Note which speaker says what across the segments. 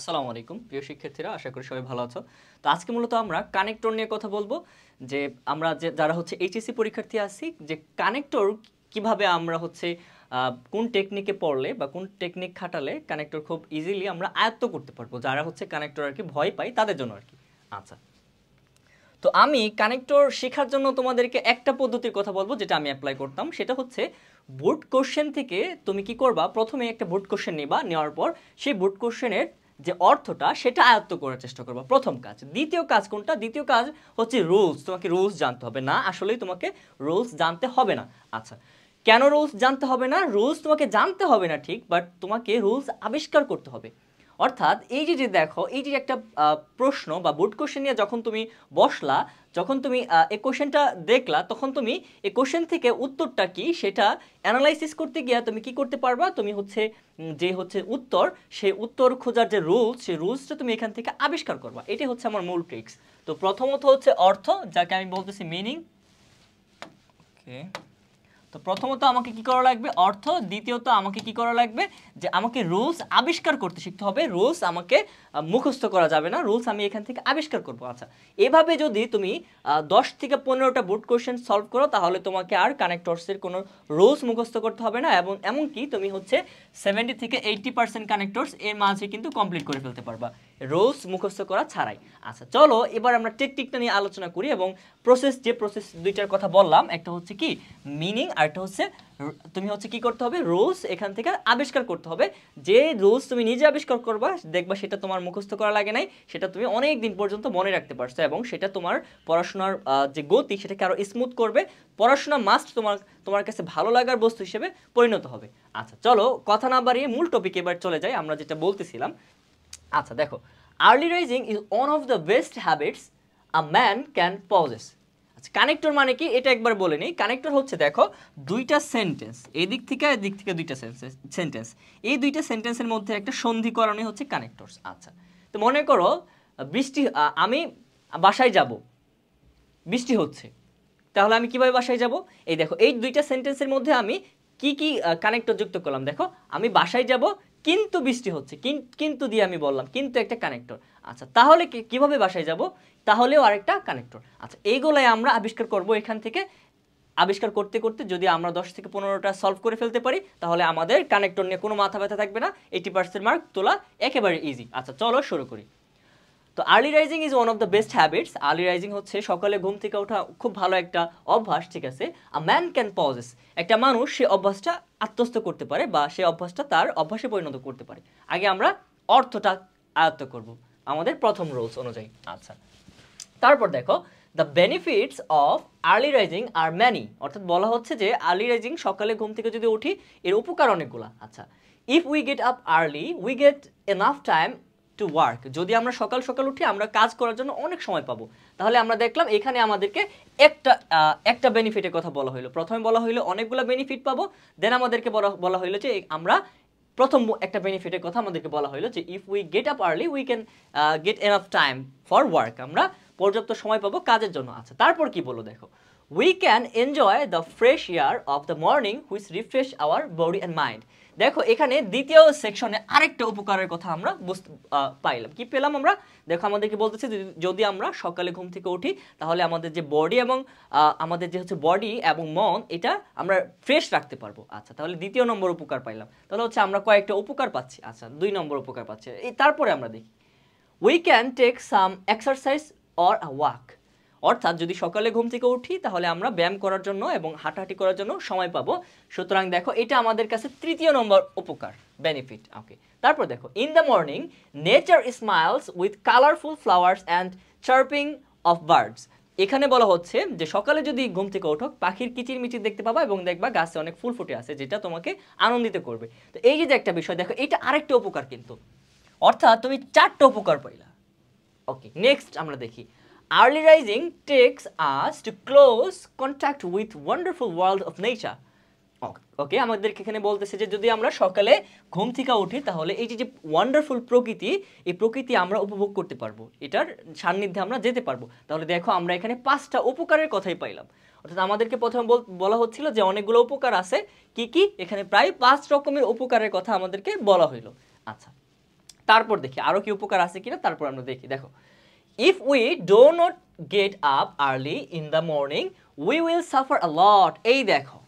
Speaker 1: আসসালামু আলাইকুম প্রিয় শিক্ষার্থীরা, আশা করি সবাই ভালো আছো। তো আজকে মূলত আমরা কানেক্টর নিয়ে কথা বলবো। যে আমরা যারা হচ্ছে এইচএসসি পরীক্ষার্থী আছি, যে কানেক্টর কিভাবে আমরা হচ্ছে কোন টেকনিকে পড়লে বা কোন টেকনিক খাটালে কানেক্টর খুব ইজিলি আমরা আয়ত্ত করতে পারবো, যারা হচ্ছে কানেক্টর আর কি ভয় পায় তাদের জন্য আর কি। আচ্ছা, তো আমি কানেক্টর শেখার জন্য তোমাদেরকে একটা পদ্ধতির কথা বলবো যেটা আমি অ্যাপ্লাই করতাম। সেটা হচ্ছে বোর্ড কোশ্চেন থেকে তুমি কি করবা, প্রথমে একটা বোর্ড কোশ্চেন নিবা, নেওয়ার পর সেই বোর্ড কোশ্চেনের যে অর্থটা সেটা আয়ত্ত করার চেষ্টা করবা, প্রথম কাজ। দ্বিতীয় কাজ কোনটা? দ্বিতীয় কাজ হচ্ছে রুলস। তোমাকে রুলস জানতে হবে না, আসলেই তোমাকে রুলস জানতে হবে না। আচ্ছা, কেন রুলস জানতে হবে না? রুলস তোমাকে জানতে হবে না ঠিক, বাট তোমাকে রুলস আবিষ্কার করতে হবে। অর্থাৎ এই যে দেখো, এই যে একটা প্রশ্ন বা বোর্ড কোশ্চেন নিয়ে যখন তুমি বসলা, যখন তুমি এই কোশ্চেনটা দেখলা, তখন তুমি এই কোশ্চেন থেকে উত্তরটা কি সেটা অ্যানালাইসিস করতে গিয়ে তুমি কি করতে পারবা, তুমি হচ্ছে যে হচ্ছে উত্তর, সেই উত্তর খোঁজার যে রুলস, সেই রুলসটা তুমি এখান থেকে আবিষ্কার করবা। এটাই হচ্ছে আমার মূল ট্রিক্স। তো প্রথমত হচ্ছে অর্থ, যাকে আমি বলতেছি মিনিং। ওকে, তো প্রথমত আমাকে কি করা লাগবে? অর্থ। দ্বিতীয়ত আমাকে কি করা লাগবে? যে আমাকে রুলস আবিষ্কার করতে শিখতে হবে। রুলস আমাকে মুখস্থ করা যাবে না, রুলস আমি এখান থেকে আবিষ্কার করব। আচ্ছা, এভাবে যদি তুমি 10 থেকে 15টা বোর্ড কোশ্চেন সলভ করো, তাহলে তোমাকে আর কানেক্টরসের কোনো রুলস মুখস্থ করতে হবে না, এবং এমনকি তুমি হচ্ছে 70 থেকে 80% কানেক্টরস এর মাঝে কিন্তু কমপ্লিট করে ফেলতে পারবা, রুলস মুখস্থ করা ছাড়াই। আচ্ছা চলো এবার আমরা টেকনিকটা নিয়ে আলোচনা করি, এবং প্রসেস দুইটার কথা বললাম, একটা হচ্ছে কি মিনিং, আর একটা হচ্ছে তুমি হচ্ছে কি করতে হবে, রুলস এখান থেকে আবিষ্কার করতে হবে। যে রুলস তুমি নিজে আবিষ্কার করবা, দেখবা সেটা তোমার মুখস্থ করা লাগে নাই, সেটা তুমি অনেক দিন পর্যন্ত মনে রাখতে পারছো, এবং সেটা তোমার পড়াশোনার যে গতি সেটাকে আরো স্মুথ করবে। পড়াশোনা মাস্ট তোমার তোমার কাছে ভালো লাগার বস্তু হিসেবে পরিণত হবে। আচ্ছা চলো কথা না বাড়িয়ে মূল টপিকে এবার চলে যাই, আমরা যেটা বলতেছিলাম। আচ্ছা দেখো, early rising is one of the best habits a man can possess. আচ্ছা, কানেক্টর মানে কি এটা একবার বলে নিই। কানেক্টর হচ্ছে দেখো দুইটা সেন্টেন্স, এদিক থেকে এদিক থেকে দুইটা সেন্টেন্স, এই দুইটা সেন্টেন্সের মধ্যে একটা সন্ধিকরণই হচ্ছে কানেক্টরস। আচ্ছা, তো মনে করো বৃষ্টি, আমি বাসায় যাব, বৃষ্টি হচ্ছে, তাহলে আমি কিভাবে বাসায় যাব? এই দেখো, এই দুইটা সেন্টেন্সের মধ্যে আমি কি কি কানেক্টর যুক্ত করলাম। দেখো, আমি বাসায় যাব কিন্তু বৃষ্টি হচ্ছে, কিন্তু দিয়ে আমি বললাম, কিন্তু একটা কানেক্টর। আচ্ছা, তাহলে কিভাবে বাসায় যাব? তাহলেও আরেকটা কানেক্টর। আচ্ছা, এইগুলাই আমরা আবিষ্কার করব এখান থেকে। আবিষ্কার করতে করতে যদি আমরা 10 থেকে 15টা সলভ করে ফেলতে পারি, তাহলে আমাদের কানেক্টর নিয়ে কোনো মাথা ব্যথা থাকবে না, 80% মার্ক তোলা একেবারে ইজি। আচ্ছা চলো শুরু করি। তো early rising is one of the best habits. Early rising হচ্ছে সকালে ঘুম থেকে ওঠা খুব ভালো একটা অভ্যাস, ঠিক আছে। আ ম্যান ক্যান পজেস, একটা মানুষ সে অভ্যাসটা আত্মস্থ করতে পারে, বা সে অভ্যাসটা তার অভ্যাসে পরিণত করতে পারে। আগে আমরা অর্থটা আয়ত্ত করব আমাদের প্রথম রুলস অনুযায়ী। আচ্ছা, তারপর দেখো, the benefits of early rising are many, অর্থাৎ বলা হচ্ছে যে আর্লি রাইজিং, সকালে ঘুম থেকে যদি উঠি, এর উপকার অনেকগুলা। আচ্ছা, if we get up early we get enough time to work. যদি আমরা সকাল সকাল উঠি, আমরা কাজ করার জন্য অনেক সময় পাবো। তাহলে আমরা দেখলাম এখানে আমাদেরকে একটা বেনিফিটের কথা বলা হলো। প্রথমে বলা হলো অনেকগুলো বেনিফিট পাবো, দেন আমাদেরকে বলা হলো যে আমরা প্রথম একটা বেনিফিটের কথা আমাদেরকে বলা হলো যে if we get up early we can get enough time for work, আমরা পর্যাপ্ত সময় পাবো কাজের জন্য। আচ্ছা, তারপর কি বলো দেখো, we can enjoy the fresh air of the morning which refresh our body and mind. দেখো এখানে দ্বিতীয় সেকশনে আরেকটা উপকারের কথা আমরা পাইলাম। কি পেলাম আমরা? দেখো আমাদেরকে বলতেছে যদি আমরা সকালে ঘুম থেকে উঠি, তাহলে আমাদের যে বডি এবং আমাদের যে হচ্ছে বডি এবং মন, এটা আমরা ফ্রেশ রাখতে পারবো। আচ্ছা, তাহলে দ্বিতীয় নম্বর উপকার পাইলাম। তাহলে হচ্ছে আমরা কয়েকটা উপকার পাচ্ছি। আচ্ছা, 2 নম্বর উপকার পাচ্ছি। তারপরে আমরা দেখি, we can take some exercise or a walk. অর্থাৎ যদি সকালে ঘুম থেকে উঠি, তাহলে আমরা ব্যায়াম করার জন্য এবং হাঁটাহাঁটি করার জন্য সময় পাবো। সুতরাং দেখো, এটা আমাদের কাছে তৃতীয় নম্বর উপকার, বেনিফিট। ওকে, তারপর দেখো, in the morning nature smiles with colourful flowers and chirping of birds. এখানে বলা হচ্ছে যে সকালে যদি ঘুম থেকে ওঠো, পাখির কিচিরমিচির দেখতে পাবা, এবং দেখবা গাছে অনেক ফুল ফুটে আছে, যেটা তোমাকে আনন্দিত করবে। তো এই যে একটা বিষয়, দেখো এটা আরেকটা উপকার কিন্তু, অর্থাৎ তুমি 4টা উপকার পাইলা। ওকে, নেক্সট আমরা দেখি, early rising takes us to close contact with wonderful world of nature. Okay, আমাদেরকে এখানে বলতেছে যে যদি আমরা সকালে ঘুম থেকে উঠি, তাহলে এই যে ওয়ান্ডারফুল প্রকৃতি, এই প্রকৃতি আমরা উপভোগ করতে পারবো, এটার সান্নিধ্যে আমরা যেতে পারবো। তাহলে দেখো আমরা এখানে 5টা উপকারের কথাই পাইলাম। অর্থাৎ আমাদেরকে প্রথমে বলা হচ্ছিল যে অনেকগুলো উপকার আছে, কি কি? এখানে প্রায় 5 রকমের উপকারের কথা আমাদেরকে বলা হইলো। আচ্ছা, তারপর দেখি আরো কি উপকার আছে কিনা, তারপর আমরা দেখি। দেখো, if we do not get up early in the morning we will suffer a lot। এই দেখো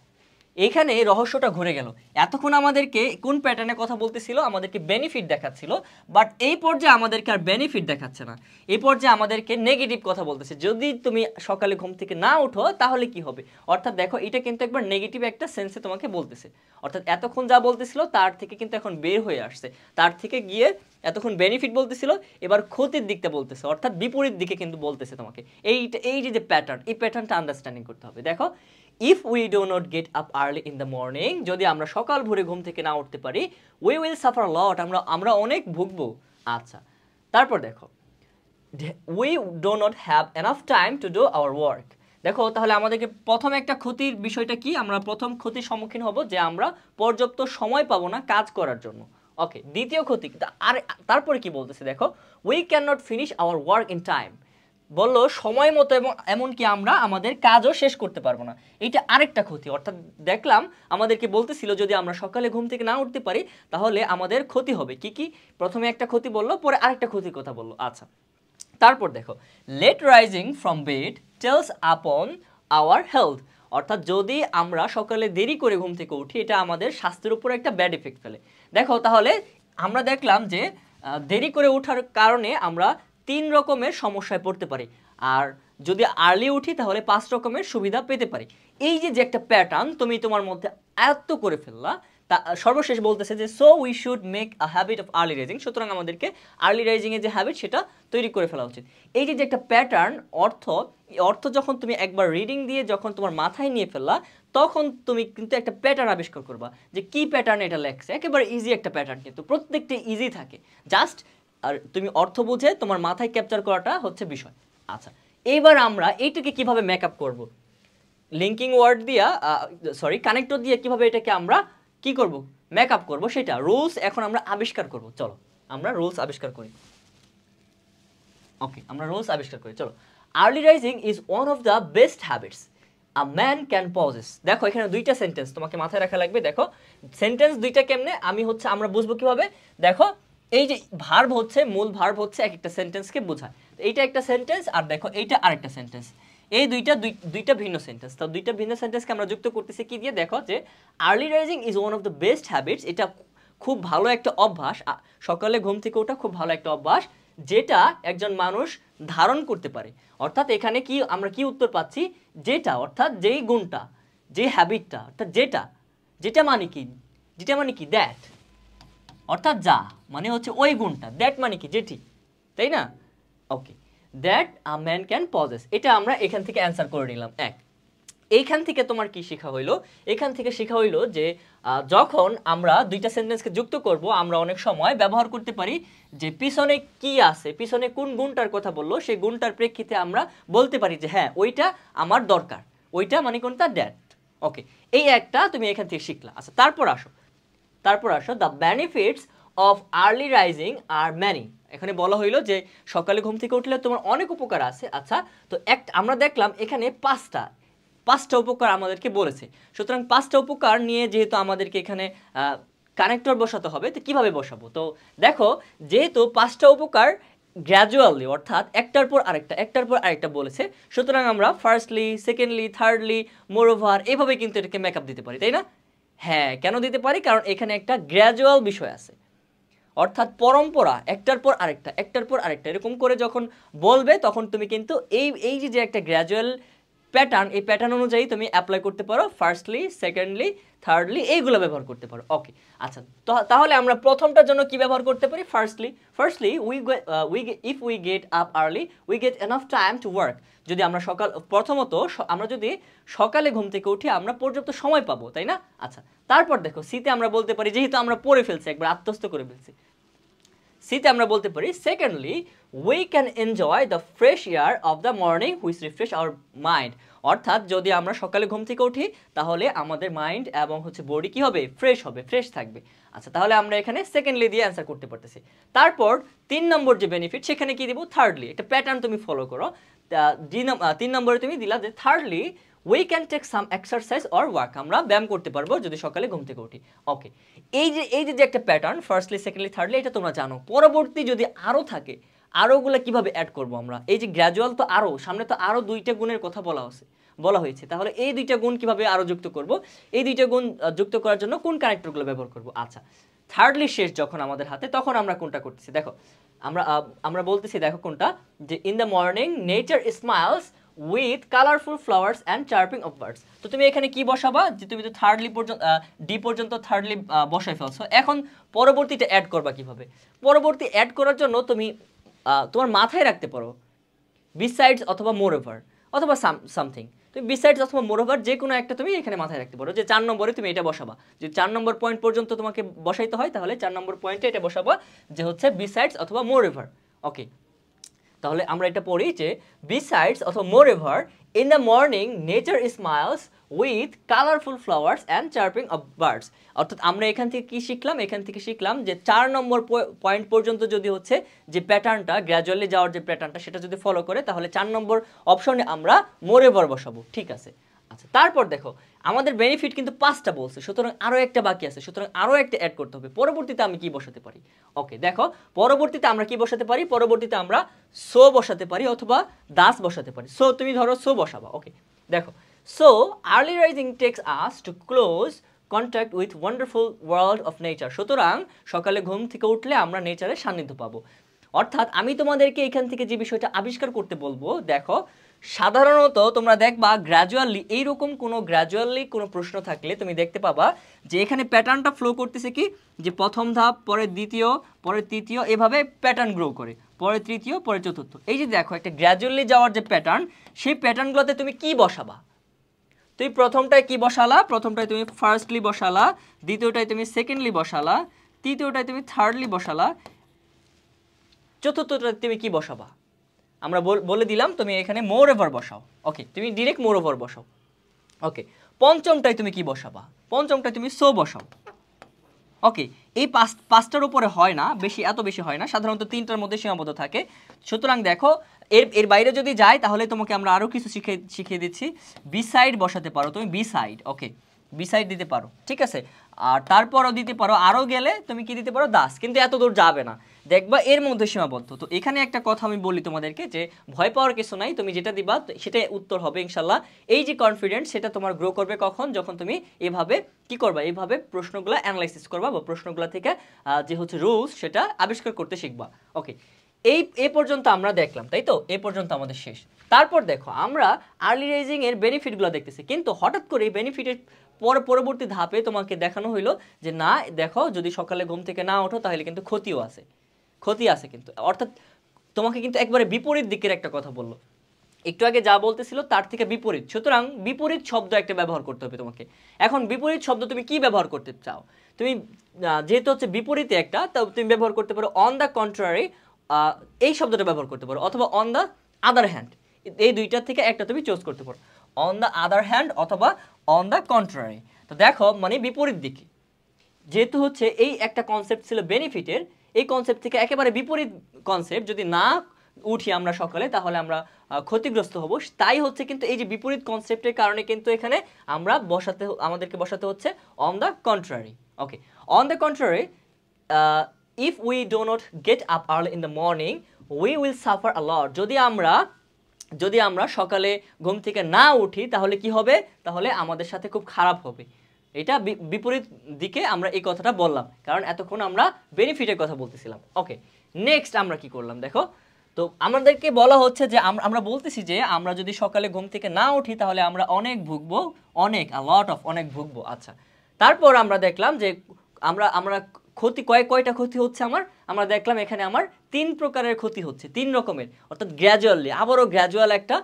Speaker 1: এখানে রহস্যটা ঘুরে গেল। এতক্ষণ আমাদেরকে কোন প্যাটার্নে কথা বলতেছিল, আমাদেরকে বেনিফিট দেখাচ্ছিল, বাট এই পর্যায়ে আমাদেরকে আর বেনিফিট দেখাচ্ছে না, এই পর্যায়ে আমাদেরকে নেগেটিভ কথা বলতেছে। যদি তুমি সকালে ঘুম থেকে না উঠো তাহলে কি হবে। অর্থাৎ দেখো এটা কিন্তু একবার নেগেটিভ একটা সেন্সে তোমাকে বলতেছে। অর্থাৎ এতক্ষণ যা বলতেছিল তার থেকে কিন্তু এখন বের হয়ে আসছে, তার থেকে গিয়ে এতক্ষণ বেনিফিট বলতেছিল, এবার ক্ষতির দিকটা বলতেছে, অর্থাৎ বিপরীত দিকে কিন্তু বলতেছে তোমাকে। এই যে প্যাটার্ন, এই প্যাটার্নটা আন্ডারস্ট্যান্ডিং করতে হবে। দেখো, if we do not get up early in the morning, যদি আমরা সকাল ভোরে ঘুম থেকে না উঠতে পারি, we will suffer a lot, আমরা অনেক ভুগবো। আচ্ছা, তারপর দেখো, we do not have enough time to do our work। দেখো তাহলে আমাদেরকে প্রথম একটা ক্ষতির বিষয়টা কি, আমরা প্রথম ক্ষতির সম্মুখীন হব যে আমরা পর্যাপ্ত সময় পাবো না কাজ করার জন্য। ওকে, দ্বিতীয় ক্ষতি আর তারপরে কি বলতেছে দেখো, we cannot finish our work in time। বললো সময় মতো এবং এমনকি আমরা আমাদের কাজও শেষ করতে পারবো না, এইটা আরেকটা ক্ষতি। অর্থাৎ দেখলাম আমাদেরকে বলতেছিল যদি আমরা সকালে ঘুম থেকে না উঠতে পারি তাহলে আমাদের ক্ষতি হবে। কি কি, প্রথমে একটা ক্ষতি বললো, পরে আরেকটা ক্ষতির কথা বললো। আচ্ছা, তারপর দেখো, late rising from bed tells upon our health. অর্থাৎ যদি আমরা সকালে দেরি করে ঘুম থেকে উঠি এটা আমাদের স্বাস্থ্যের উপর একটা ব্যাড ইফেক্ট ফেলে। দেখো তাহলে আমরা দেখলাম যে দেরি করে ওঠার কারণে আমরা 3 রকমের সমস্যায় পড়তে পারি, আর যদি আর্লি উঠি তাহলে 5 রকমের সুবিধা পেতে পারি। এই যে একটা প্যাটার্ন তুমি তোমার মধ্যে আয়ত্ত করে ফেললা, তা সর্বশেষ বলতেছে যে so we should make a habit of early rising. সুতরাং আমাদেরকে আর্লি রাইজিংয়ের যে হ্যাবিট সেটা তৈরি করে ফেলা উচিত। এই যে একটা প্যাটার্ন, অর্থ যখন তুমি একবার রিডিং দিয়ে যখন তোমার মাথায় নিয়ে ফেললা তখন তুমি কিন্তু একটা প্যাটার্ন আবিষ্কার করবা যে কি প্যাটার্ন এটা লেখছে। একেবারে ইজি একটা প্যাটার্ন, কিন্তু প্রত্যেকটা ইজি থাকে, জাস্ট আর তুমি অর্থ বুঝে তোমার মাথায় ক্যাপচার করাটা হচ্ছে বিষয়। আচ্ছা, এইবার আমরা এইটাকে কিভাবে মেকআপ করব, লিঙ্কিং ওয়ার্ড দিয়া কানেক্টর দিয়ে কিভাবে এটাকে আমরা কি করব, মেকআপ করব, সেটা রুলস এখন আমরা আবিষ্কার করব। চলো আমরা রুলস আবিষ্কার করি। ওকে, আমরা রুলস আবিষ্কার করি, চলো। Early rising is one of the best habits a man can possess. দেখো এখানে দুইটা সেন্টেন্স তোমাকে মাথায় রাখা লাগবে। দেখো সেন্টেন্স দুইটা কেমনে আমরা বুঝবো কিভাবে। দেখো এই যে ভার্ব হচ্ছে, মূল ভার্ব হচ্ছে এক একটা সেন্টেন্সকে বোঝায়। এইটা একটা সেন্টেন্স, আর দেখো এইটা আরেকটা সেন্টেন্স। এই দুইটা ভিন্ন সেন্টেন্স। তো দুইটা ভিন্ন সেন্টেন্সকে আমরা যুক্ত করতেছি কি দিয়ে, দেখো যে early rising is one of the best habits, এটা খুব ভালো একটা অভ্যাস, সকালে ঘুম থেকে ওঠা খুব ভালো একটা অভ্যাস যেটা একজন মানুষ ধারণ করতে পারে। অর্থাৎ এখানে কি আমরা কি উত্তর পাচ্ছি, যেটা, অর্থাৎ যেই গুণটা, যে হ্যাবিটটা, অর্থাৎ যেটা মানে কি দ্যাট, অর্থাৎ যা মানে হচ্ছে ওই গুণটা, দ্যাট মানে কি যেটি, তাই না। Okay, that a man can possess, এটা আমরা এখান থেকে অ্যান্সার করে নিলাম। এইখান থেকে তোমার কি শেখা হইলো, এখান থেকে শেখা হইলো যে যখন আমরা দুইটা সেন্টেন্সকে যুক্ত করব আমরা অনেক সময় ব্যবহার করতে পারি যে পিছনে কি আছে, পিছনে কোন গুণটার কথা বললো সেই গুণটার প্রেক্ষিতে আমরা বলতে পারি যে হ্যাঁ ওইটা আমার দরকার, ওইটা মানে কোনটা, দ্যাট। ওকে, এই একটা তুমি এখান থেকে শিখলা। আচ্ছা, তারপর আসো the benefits of early rising are many. এখানে বলা হইলো যে সকালে ঘুম থেকে উঠলে তোমার অনেক উপকার আছে। আচ্ছা, তো আমরা দেখলাম এখানে পাঁচটা উপকার আমাদেরকে বলেছে। সুতরাং 5টা উপকার নিয়ে যেহেতু আমাদেরকে এখানে কানেক্টর বসাতে হবে, তো কিভাবে বসাবো। তো দেখো যেহেতু 5টা উপকার গ্র্যাজুয়ালি, অর্থাৎ একটার পর আরেকটা বলেছে, সুতরাং আমরা ফার্স্টলি, সেকেন্ডলি, থার্ডলি, মোরওভার এভাবে কিন্তু এটাকে মেকআপ দিতে পারি, তাই না। হ্যাঁ, কেন দিতে পারি, কারণ এখানে একটা গ্র্যাজুয়াল বিষয় আছে, অর্থাৎ পরম্পরা, একটার পর আরেকটা এরকম করে যখন বলবে তখন তুমি কিন্তু এই যে একটা গ্র্যাজুয়াল প্যাটার্ন, এই প্যাটার্ন অনুযায়ী তুমি অ্যাপ্লাই করতে পারো, ফার্স্টলি, সেকেন্ডলি, থার্ডলি এইগুলো ব্যবহার করতে পারো। ওকে, আচ্ছা, তাহলে আমরা প্রথমটার জন্য কি ব্যবহার করতে পারি, firstly if we get up early we get enough time to work. যদি আমরা আমরা যদি সকালে ঘুম থেকে উঠি আমরা পর্যাপ্ত সময় পাবো, তাই না। আচ্ছা, তারপর দেখো সিতে আমরা বলতে পারি, যেহেতু আমরা পড়ে ফেলছি, একবার আত্মস্থ করে ফেলছি, সিতে আমরা বলতে পারি secondly we can enjoy the fresh air of the morning which refresh our mind. অর্থাৎ যদি আমরা সকালে ঘুম থেকে উঠি তাহলে আমাদের মাইন্ড এবং বডি কি হবে, ফ্রেশ থাকবে। আচ্ছা, তাহলে আমরা এখানে সেকেন্ডলি দিয়ে অ্যান্সার করতে পারতেছি। তারপর 3 নম্বর যে বেনিফিট সেখানে কি দিব, থার্ডলি, একটা প্যাটার্ন তুমি ফলো করো। 3 নম্বরে তুমি দিলা যে thirdly we can take some exercise or work, আমরা ব্যায়াম করতে পারবো যদি সকালে ঘুম থেকে উঠি। ওকে, এই যে একটা প্যাটার্ন, ফার্স্টলি সেকেন্ডলি থার্ডলি, এটা তোমরা জানো। পরবর্তী যদি আরও থাকে, আরোগুলো কিভাবে অ্যাড করব আমরা? এই যে গ্র্যাজুয়াল তো আরও, সামনে তো আরও 2টা গুণের কথা বলা হয়েছে, তাহলে এই 2টা গুণ কিভাবে আরও যুক্ত করব? এই 2টা গুণ যুক্ত করার জন্য কোন কানেক্টরগুলো ব্যবহার করব? আচ্ছা, থার্ডলি শেষ যখন আমাদের হাতে, তখন আমরা কোনটা করতেছি দেখো, আমরা বলতেছি দেখো কোনটা, যে in the morning nature smiles with colourful flowers and chirping of birds. তো তুমি এখানে কি বসাবা, যে তুমি তো থার্ডলি পর্যন্ত ডি পর্যন্ত থার্ডলি বসাই ফেলছো, এখন পরবর্তীটা অ্যাড করবা কিভাবে? পরবর্তী অ্যাড করার জন্য তুমি তোমার মাথায় রাখতে পারো বিসাইডস অথবা মোরওভার অথবা সামথিং। তুমি বিসাইডস অথবা মোরওভার যে কোনো একটা তুমি এখানে মাথায় রাখতে পারো, যে 4 নম্বরে তুমি এটা বসাবা। যদি 4 নম্বর পয়েন্ট পর্যন্ত তোমাকে বসাইতে হয়, তাহলে 4 নম্বর পয়েন্টে এটা বসাবা, যে হচ্ছে বিসাইডস অথবা মোরওভার। ওকে, তাহলে আমরা এটা পড়ি যে বিসাইডস অথবা moreover in the morning nature smiles with colourful flowers and chirping of birds. অর্থাৎ আমরা এখান থেকে কি শিখলাম? এখান থেকে শিখলাম যে 4 নম্বর পয়েন্ট পর্যন্ত যদি হচ্ছে যে প্যাটার্নটা, গ্র্যাজুয়ালি যাওয়ার যে প্যাটার্নটা, সেটা যদি ফলো করে, তাহলে 4 নম্বর অপশনে আমরা মোরওভার বসাবো। ঠিক আছে, আচ্ছা, তারপর দেখো আমাদের বেনিফিট কিন্তু 5টা বলছে, সুতরাং আরও একটা বাকি আছে, সুতরাং আরও একটা অ্যাড করতে হবে। পরবর্তীতে আমি কি বসাতে পারি? ওকে, দেখো পরবর্তীতে আমরা কি বসাতে পারি? পরবর্তীতে আমরা সো বসাতে পারি অথবা দাস বসাতে পারি। সো তুমি ধরো সো বসাবা। ওকে, দেখো, so early rising takes us to close contact with wonderful world of nature. সুতরাং সকালে ঘুম থেকে উঠলে আমরা নেচারের সান্নিধ্য পাবো। অর্থাৎ আমি তোমাদেরকে এখান থেকে যে বিষয়টা আবিষ্কার করতে বলবো, দেখো সাধারণত তোমরা দেখবা গ্র্যাজুয়ালি কোনো প্রশ্ন থাকলে তুমি দেখতে পাবা যে এখানে প্যাটার্নটা ফ্লো করতেছে কি, যে প্রথম ধাপ, পরে দ্বিতীয়, পরে তৃতীয়, এভাবে প্যাটার্ন গ্রো করে, পরে তৃতীয়, পরে চতুর্থ। এই যে দেখো একটা গ্র্যাজুয়ালি যাওয়ার যে প্যাটার্ন, সেই প্যাটার্নগুলোতে তুমি কি বসাবা? তুমি প্রথমটায় কি বসালা? প্রথমটায় তুমি ফার্স্টলি বসালা, দ্বিতীয়টায় তুমি সেকেন্ডলি বসালা, তৃতীয়টায় তুমি থার্ডলি বসালা, চতুর্থটায় তুমি কি বসাবা? আমরা বলে দিলাম তুমি এখানে মোরওভার বসাও। ওকে, তুমি ডিরেক্ট মোরওভার বসাও। ওকে, পঞ্চমটায় তুমি কি বসাবা? পঞ্চমটায় তুমি সো বসাও। ওকে, এই পাঁচটার উপরে হয় না, এত বেশি হয় না, সাধারণত 3টার মধ্যে সীমাবদ্ধ থাকে। সুতরাং দেখো এর বাইরে যদি যাই, তাহলে তোমাকে আমরা আরও কিছু শিখিয়ে দিচ্ছি। বিসাইড বসাতে পারো তুমি, বিসাইড। ওকে, বিসাইড দিতে পারো, ঠিক আছে। আর তারপরও দিতে পারো, আরও গেলে তুমি কি দিতে পারো? দাস। কিন্তু এত দূর যাবে না, দেখবা এর মধ্যে সীমাবদ্ধ। তো এখানে একটা কথা আমি বলি তোমাদেরকে, যে ভয় পাওয়ার কিছু নাই, তুমি যেটা দিবা সেটাই উত্তর হবে ইনশাল্লাহ। এই যে কনফিডেন্স, সেটা তোমার গ্রো করবে কখন? যখন তুমি এভাবে কি করবা, এইভাবে প্রশ্নগুলো অ্যানালাইসিস করবা, বা প্রশ্নগুলো থেকে যে হচ্ছে রুলস, সেটা আবিষ্কার করতে শিখবা। ওকে, এই পর্যন্ত আমরা দেখলাম, তাই তো? এই পর্যন্ত আমাদের শেষ। তারপর দেখো আমরা আর্লি রাইজিং এর বেনিফিটগুলো দেখতেছি, কিন্তু হঠাৎ করে এই বেনিফিটের পরবর্তী ধাপে তোমাকে দেখানো হইলো যে না, দেখো যদি সকালে ঘুম থেকে না ওঠো, তাহলে কিন্তু ক্ষতি আছে কিন্তু। অর্থাৎ তোমাকে কিন্তু একবারে বিপরীত দিকের একটা কথা বললো, একটু আগে যা বলতেছিল তার থেকে বিপরীত। সুতরাং বিপরীত শব্দ একটা ব্যবহার করতে হবে তোমাকে। এখন বিপরীত শব্দ তুমি কি ব্যবহার করতে চাও? তুমি যেহেতু হচ্ছে বিপরীতে একটা, তো তুমি ব্যবহার করতে পারো অন দ্য কন্ট্রারি, এই শব্দটা ব্যবহার করতে পারো, অথবা অন দ্য আদার হ্যান্ড। এই দুইটার থেকে একটা তুমি চুজ করতে পারো, অন দ্য আদার হ্যান্ড অথবা অন দ্য কন্ট্রারি। তো দেখো মানে বিপরীত দিকে, যেহেতু হচ্ছে এই একটা কনসেপ্ট ছিল বেনিফিটের, এই কনসেপ্ট থেকে একেবারে বিপরীত কনসেপ্ট, যদি না উঠি আমরা সকালে, তাহলে আমরা ক্ষতিগ্রস্ত হব। তাই হচ্ছে কিন্তু এই যে বিপরীত কনসেপ্টের কারণে কিন্তু এখানে আমাদেরকে বসাতে হচ্ছে on the contrary. Okay, on the contrary, if we do not get up early in the morning we will suffer a lot. যদি আমরা সকালে ঘুম থেকে না উঠি, তাহলে কি হবে? তাহলে আমাদের সাথে খুব খারাপ হবে। এটা বিপরীত দিকে আমরা এই কথাটা বললাম, কারণ এতক্ষণ আমরা বেনিফিটের কথা বলতেছিলাম। ওকে, নেক্সট আমরা কি করলাম দেখো, তো আমাদেরকে বলা হচ্ছে যে আমরা বলতেছি যে আমরা যদি সকালে ঘুম থেকে না উঠি, তাহলে আমরা অনেক ভুগবো, অনেক ভুগবো। আচ্ছা, তারপর আমরা দেখলাম যে আমরা ক্ষতি কয়টা ক্ষতি হচ্ছে আমরা দেখলাম এখানে আমার 3 প্রকারের ক্ষতি হচ্ছে, 3 রকমের। অর্থাৎ আবারও গ্র্যাজুয়াল একটা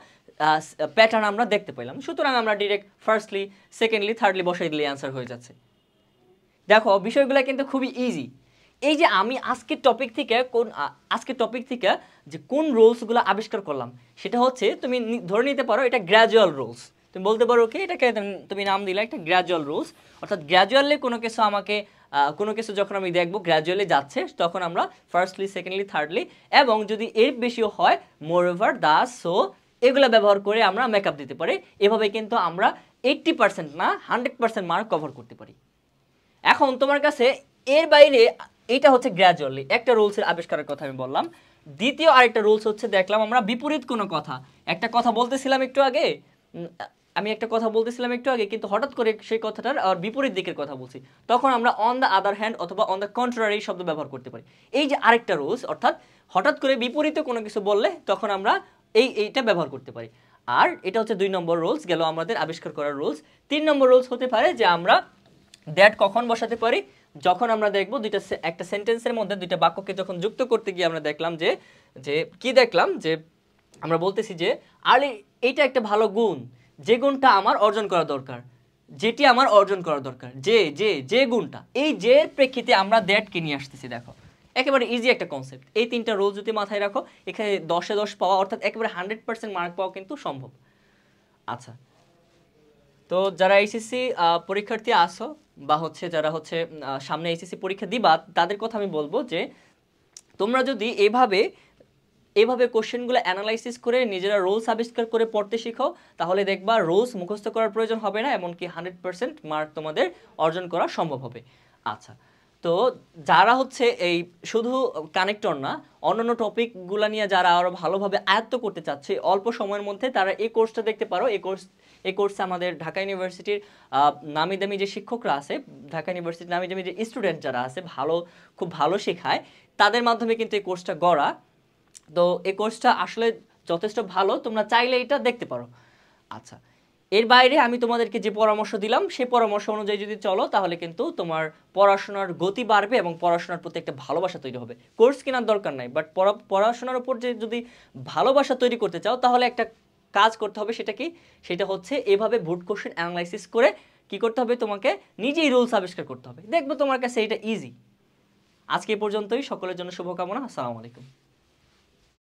Speaker 1: প্যাটার্ন আমরা দেখতে পেলাম। সুতরাং আমরা ডিরেক্ট ফার্স্টলি, সেকেন্ডলি, থার্ডলি বসাই দিলে অ্যান্সার হয়ে যাচ্ছে। দেখো বিষয়গুলো কিন্তু খুবই ইজি। এই যে আমি আজকের টপিক থেকে যে কোন রুলসগুলো আবিষ্কার করলাম, সেটা হচ্ছে তুমি ধরে নিতে পারো এটা গ্র্যাজুয়াল রুলস। তুমি বলতে পারো কি, এটাকে তুমি নাম দিলে একটা গ্র্যাজুয়াল রুলস। অর্থাৎ গ্র্যাজুয়ালি কোনো কিছু যখন আমি দেখবো গ্র্যাজুয়ালি যাচ্ছে, তখন আমরা ফার্স্টলি, সেকেন্ডলি, থার্ডলি, এবং যদি এর বেশিও হয় মোরওভার, দাস, সো, এগুলো ব্যবহার করে আমরা মেকআপ দিতে পারি। এভাবে কিন্তু আমরা 80% না 100% মার্ক কভার করতে পারি। এখন তোমার কাছে এর বাইরে এটা হচ্ছে গ্র্যাজুয়ালি একটা রুলসের আবিষ্কারের কথা আমি বললাম। দ্বিতীয় আরেকটা রুলস হচ্ছে দেখলাম আমরা বিপরীত কোনো কথা, একটা কথা বলতেছিলাম একটু আগে, আমি একটা কথা বলতেছিলাম একটু আগে কিন্তু হঠাৎ করে সেই কথাটার আর বিপরীত দিকের কথা বলছি, তখন আমরা অন দ্য আদার হ্যান্ড অথবা অন দ্য কন্ট্রারি শব্দ ব্যবহার করতে পারি। এই যে আরেকটা রুলস, অর্থাৎ হঠাৎ করে বিপরীতে কোনো কিছু বললে তখন আমরা এইটা ব্যবহার করতে পারি। আর এটা হচ্ছে 2 নম্বর রুলস গেল আমাদের আবিষ্কার করার রুলস। 3 নম্বর রুলস হতে পারে যে আমরা দ্যাট কখন বসাতে পারি, যখন আমরা দেখব একটা সেন্টেন্সের মধ্যে দুইটা বাক্যকে যখন যুক্ত করতে গিয়ে আমরা দেখলাম যে কি দেখলাম যে আমরা বলতেছি যে আরে এইটা একটা ভালো গুণ, যে গুণটা আমার অর্জন করা দরকার, যেটি আমার অর্জন করা দরকার, যে গুণটা, এই যে প্রেক্ষিতে আমরা দ্যাটকে নিয়ে আসতেছি। দেখো একেবারে ইজি একটা কনসেপ্ট। এই 3টা রুল যদি মাথায় রাখো, এখানে 10-এ 10 পাওয়া অর্থাৎ একেবারে 100% মার্ক পাওয়া কিন্তু সম্ভব। আচ্ছা, তো যারা এইচএসসি পরীক্ষার্থী আসো বা হচ্ছে যারা হচ্ছে সামনে এইচএসসি পরীক্ষা দিবা, তাদের কথা আমি বলবো যে তোমরা যদি এভাবে কোশ্চেনগুলো অ্যানালাইসিস করে নিজেরা রুলস আবিষ্কার করে পড়তে শিখো, তাহলে দেখবা রুলস মুখস্থ করার প্রয়োজন হবে না, এমনকি 100% মার্ক তোমাদের অর্জন করা সম্ভব হবে। আচ্ছা, তো যারা হচ্ছে এই শুধু কানেক্টর না, অন্যান্য টপিকগুলো নিয়ে যারা আরও ভালোভাবে আয়ত্ত করতে চাচ্ছে অল্প সময়ের মধ্যে, তারা এই কোর্সটা দেখতে পারো। এই কোর্সে আমাদের ঢাকা ইউনিভার্সিটির নামি দামি যে শিক্ষকরা আছে, ঢাকা ইউনিভার্সিটির নামি দামি যে স্টুডেন্ট যারা আছে, খুব ভালো শেখায়, তাদের মাধ্যমে কিন্তু এই কোর্সটা গড়া। তো এই কোর্সটা আসলে যথেষ্ট ভালো, তোমরা চাইলে এটা দেখতে পারো। আচ্ছা, এর বাইরে আমি তোমাদেরকে যে পরামর্শ দিলাম সেই পরামর্শ অনুযায়ী যদি চলো, তাহলে কিন্তু তোমার পড়াশোনার গতি বাড়বে এবং পড়াশোনার প্রতি একটা ভালোবাসা তৈরি হবে। কোর্স কেনার দরকার নাই, বাট পড়াশোনার উপর যে যদি ভালোবাসা তৈরি করতে চাও, তাহলে একটা কাজ করতে হবে। সেটা হচ্ছে এভাবে ভুট কোশ্চেন অ্যানালাইসিস করে কি করতে হবে, তোমাকে নিজেই রুলস আবিষ্কার করতে হবে। দেখবে তোমার কাছে এটা ইজি। আজকে এই পর্যন্তই। সকলের জন্য শুভকামনা। আসসালামু আলাইকুম।